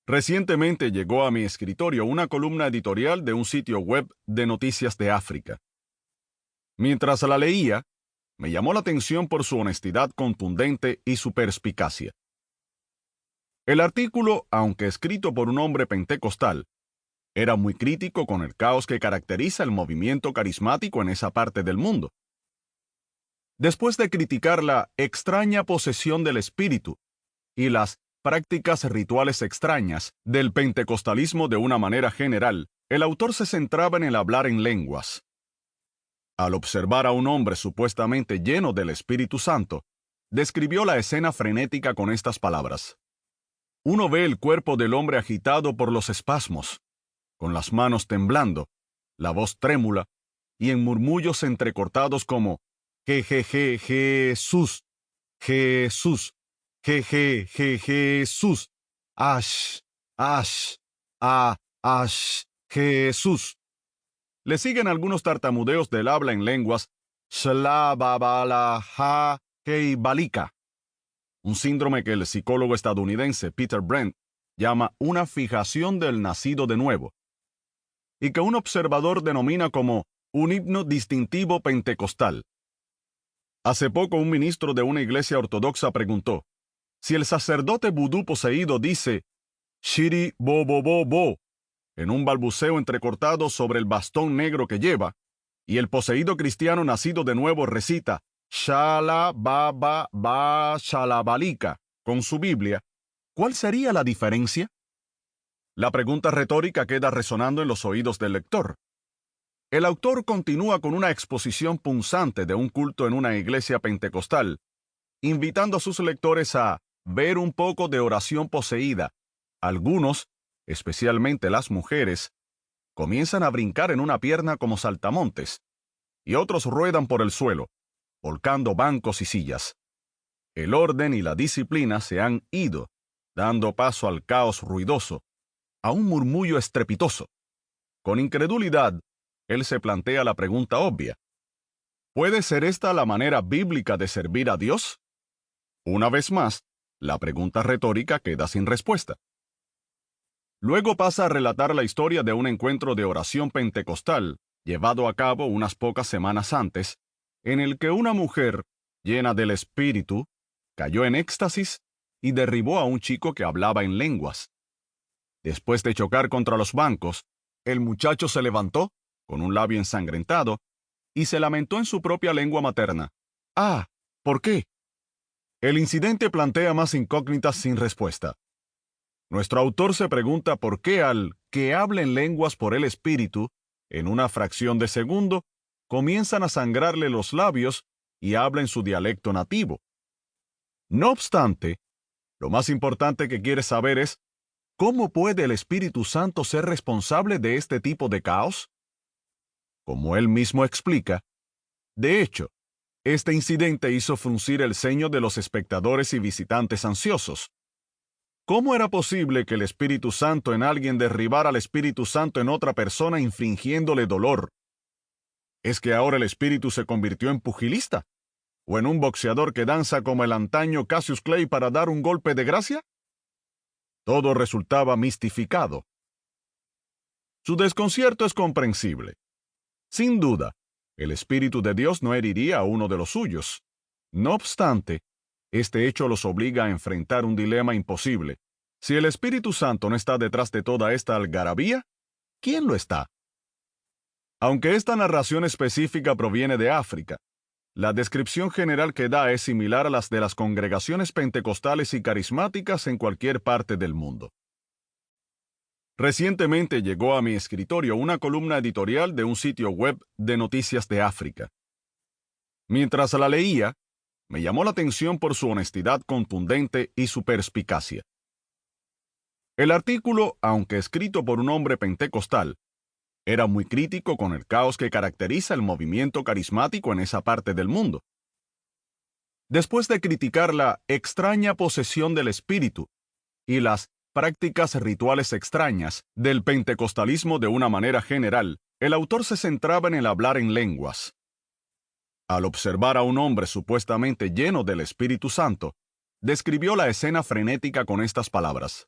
Recientemente llegó a mi escritorio una columna editorial de un sitio web de noticias de África. Mientras la leía, me llamó la atención por su honestidad contundente y su perspicacia. El artículo, aunque escrito por un hombre pentecostal, era muy crítico con el caos que caracteriza el movimiento carismático en esa parte del mundo. Después de criticar la extraña posesión del espíritu y las prácticas rituales extrañas del pentecostalismo de una manera general, el autor se centraba en el hablar en lenguas. Al observar a un hombre supuestamente lleno del Espíritu Santo, describió la escena frenética con estas palabras. Uno ve el cuerpo del hombre agitado por los espasmos, con las manos temblando, la voz trémula, y en murmullos entrecortados como Jesús, Jesús, Jesús, ash, ash, ash, Jesús. Le siguen algunos tartamudeos del habla en lenguas balika, un síndrome que el psicólogo estadounidense Peter Brent llama una fijación del nacido de nuevo, y que un observador denomina como un himno distintivo pentecostal. Hace poco un ministro de una iglesia ortodoxa preguntó, si el sacerdote vudú poseído dice Shiri bo bo bo bo en un balbuceo entrecortado sobre el bastón negro que lleva, y el poseído cristiano nacido de nuevo recita Shala ba ba ba shalabalika con su Biblia, ¿cuál sería la diferencia? La pregunta retórica queda resonando en los oídos del lector. El autor continúa con una exposición punzante de un culto en una iglesia pentecostal, invitando a sus lectores a ver un poco de oración poseída. Algunos, especialmente las mujeres, comienzan a brincar en una pierna como saltamontes, y otros ruedan por el suelo, volcando bancos y sillas. El orden y la disciplina se han ido, dando paso al caos ruidoso, a un murmullo estrepitoso. Con incredulidad, él se plantea la pregunta obvia. ¿Puede ser esta la manera bíblica de servir a Dios? Una vez más, la pregunta retórica queda sin respuesta. Luego pasa a relatar la historia de un encuentro de oración pentecostal, llevado a cabo unas pocas semanas antes, en el que una mujer, llena del Espíritu, cayó en éxtasis y derribó a un chico que hablaba en lenguas. Después de chocar contra los bancos, el muchacho se levantó, con un labio ensangrentado, y se lamentó en su propia lengua materna. Ah, ¿por qué? El incidente plantea más incógnitas sin respuesta. Nuestro autor se pregunta por qué al que habla en lenguas por el Espíritu, en una fracción de segundo, comienzan a sangrarle los labios y habla en su dialecto nativo. No obstante, lo más importante que quiere saber es, ¿cómo puede el Espíritu Santo ser responsable de este tipo de caos? Como él mismo explica, de hecho, este incidente hizo fruncir el ceño de los espectadores y visitantes ansiosos. ¿Cómo era posible que el Espíritu Santo en alguien derribara al Espíritu Santo en otra persona infringiéndole dolor? ¿Es que ahora el Espíritu se convirtió en pugilista? ¿O en un boxeador que danza como el antaño Cassius Clay para dar un golpe de gracia? Todo resultaba mistificado. Su desconcierto es comprensible. Sin duda, el Espíritu de Dios no heriría a uno de los suyos. No obstante, este hecho los obliga a enfrentar un dilema imposible. Si el Espíritu Santo no está detrás de toda esta algarabía, ¿quién lo está? Aunque esta narración específica proviene de África, la descripción general que da es similar a las de las congregaciones pentecostales y carismáticas en cualquier parte del mundo. Recientemente llegó a mi escritorio una columna editorial de un sitio web de noticias de África. Mientras la leía, me llamó la atención por su honestidad contundente y su perspicacia. El artículo, aunque escrito por un hombre pentecostal, era muy crítico con el caos que caracteriza el movimiento carismático en esa parte del mundo. Después de criticar la extraña posesión del espíritu y las prácticas rituales extrañas del pentecostalismo de una manera general, el autor se centraba en el hablar en lenguas. Al observar a un hombre supuestamente lleno del Espíritu Santo, describió la escena frenética con estas palabras.